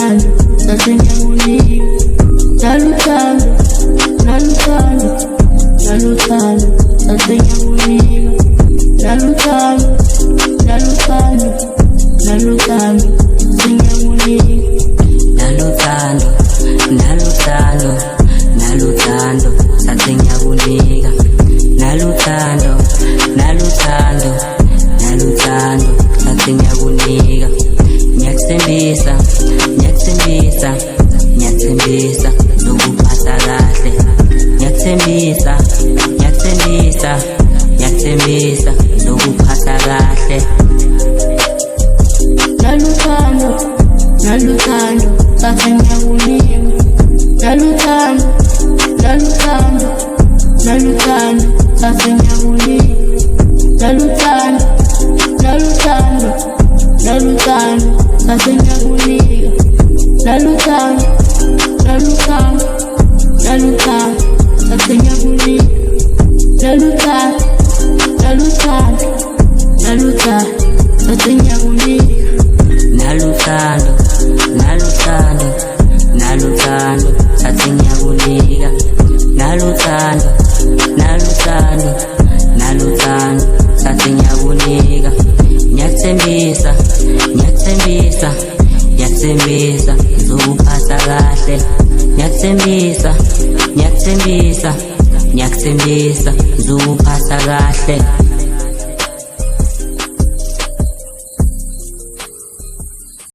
naluthando sasengiyakunika, naluthando, naluthando, naluthando sasengiyakunika, naluthando, naluthando, naluthando sasengiyakunika, naluthando, naluthando, naluthando sasengiyakunika, naluthando, naluthando, naluthando sasengiyakunika. Ngiyakuthembisa, ngiyakuthembisa, ngiyakuthembisa zokuphatha kahle. Ngiyakuthembisa, ngiyakuthembisa, ngiyakuthembisa zokuphatha kahle. Naluthando, naluthando sasengiyakunika, naluthando, naluthando, naluthando sasengiyakunika, naluthando, naluthando, naluthando sasengiyakunika, naluthando, naluthando, naluthando sasengiyakunika, naluthando, naluthando, naluthando sasengiyakunika, Naluthando, naluthando, naluthando sasengiyakunika, naluthando, naluthando, naluthando sasengiyakunika. Ngiyakuthembisa, ngiyakuthembisa, ngiyakuthembisa zokuphatha kahle. Ngiyakuthembisa, ngiyakuthembisa, ngiyakuthembisa zokuphatha kahle.